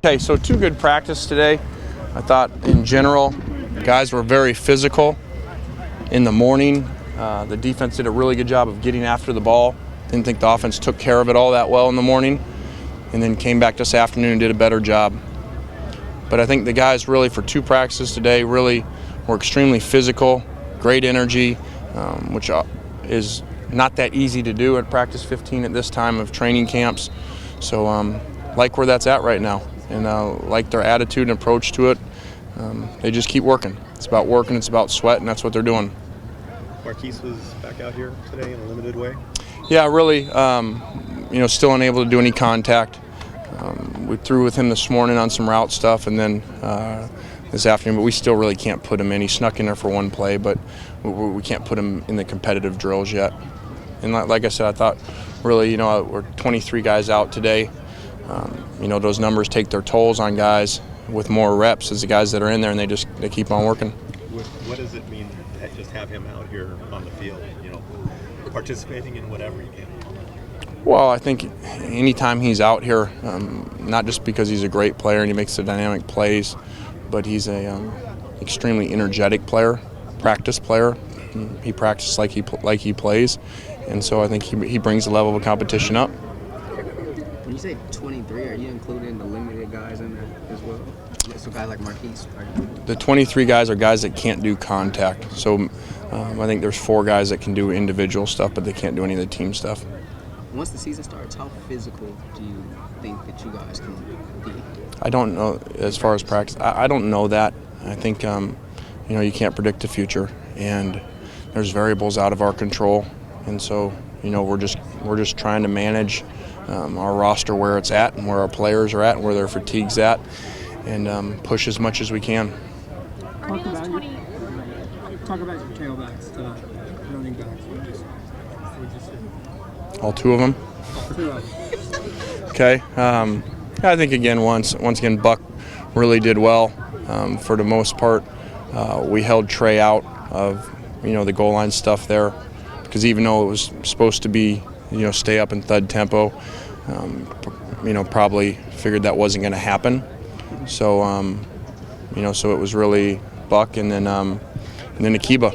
Okay, so two good practice today. I thought in general, guys were very physical in the morning. The defense did a really good job of getting after the ball. Didn't think the offense took care of it all that well in the morning, and then came back this afternoon and did a better job. But I think the guys really, for two practices today, really were extremely physical, great energy, which is not that easy to do at practice 15 at this time of training camps. So like where that's at right now. And like their attitude and approach to it. They just keep working. It's about working, it's about sweat, and that's what they're doing. Marquise was back out here today in a limited way? Yeah, really, still unable to do any contact. We threw with him this morning on some route stuff, and then this afternoon, but we still really can't put him in. He snuck in there for one play, but we can't put him in the competitive drills yet. And like I said, I thought really, we're 23 guys out today. Those numbers take their tolls on guys with more reps as the guys that are in there, and they keep on working. What does it mean to just have him out here on the field, participating in whatever he can? Well, I think anytime he's out here, not just because he's a great player and he makes the dynamic plays, but he's a extremely energetic player, practice player. He practices like he plays, and so I think he brings the level of competition up. When you say 23, are you including the limited guys in that as well? So guys like Marquise, right? The 23 guys are guys that can't do contact. So I think there's 4 guys that can do individual stuff, but they can't do any of the team stuff. Once the season starts, how physical do you think that you guys can be? I don't know as far as practice. I don't know that. I think you can't predict the future, and there's variables out of our control, and so we're just trying to manage our roster where it's at and where our players are at and where their fatigue's at, and push as much as we can. Talk about your tailbacks tonight, running backs. All 2 of them? Okay. I think again, once again, Buck really did well for the most part. We held Trey out of the goal line stuff there, because even though it was supposed to be stay up in thud tempo, probably figured that wasn't going to happen. So so it was really Buck and then Akiba.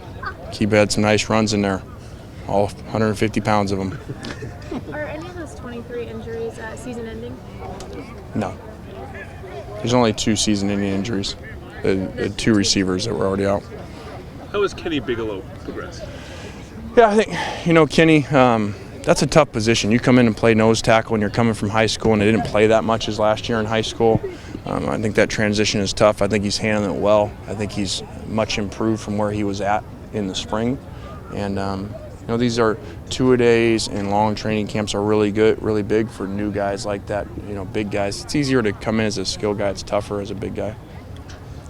Akiba had some nice runs in there, all 150 pounds of them. Are any of those 23 injuries season-ending? No. There's only 2 season-ending injuries. The 2 receivers that were already out. How has Kenny Bigelow progressed? Yeah, I think, Kenny, that's a tough position. You come in and play nose tackle and you're coming from high school, and they didn't play that much as last year in high school. I think that transition is tough. I think he's handling it well. I think he's much improved from where he was at in the spring. And, these are 2-a-days, and long training camps are really good, really big for new guys like that, big guys. It's easier to come in as a skill guy. It's tougher as a big guy.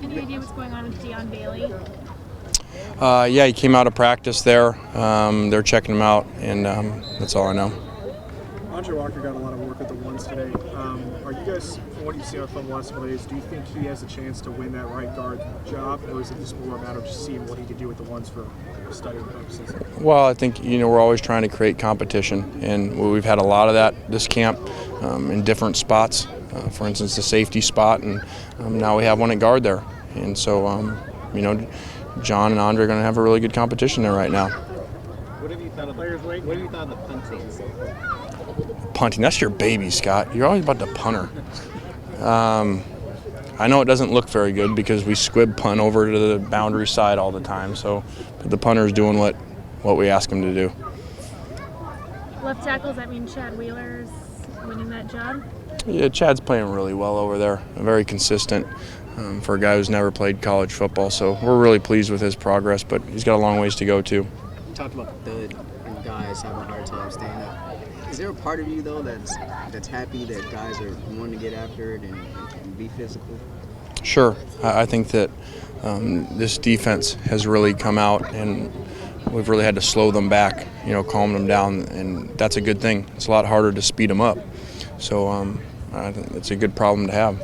Any idea what's going on with Deion Bailey? Yeah, he came out of practice there. They're checking him out, and that's all I know. Andre Walker got a lot of work with the ones today. Are you guys, from what you've seen from the last plays, do you think he has a chance to win that right guard job, or is it just more a matter of just seeing what he can do with the ones for study purposes? Well, I think we're always trying to create competition, and we've had a lot of that this camp in different spots. For instance, the safety spot, and now we have one at guard there, and so John and Andre are going to have a really good competition there right now. What have you thought of players' weight? What have you thought of the punting so far? Punting, that's your baby, Scott. You're always about the punter. I know it doesn't look very good because we squib punt over to the boundary side all the time. So, but the punter's doing what we ask him to do. Left tackle, does that mean Chad Wheeler's winning that job? Yeah, Chad's playing really well over there. Very consistent for a guy who's never played college football. So we're really pleased with his progress, but he's got a long ways to go too. You talked about the thud and guys having a hard time staying up. Is there a part of you though that's happy that guys are wanting to get after it and be physical? Sure. I think that this defense has really come out, and we've really had to slow them back, calm them down, and that's a good thing. It's a lot harder to speed them up. So I think it's a good problem to have.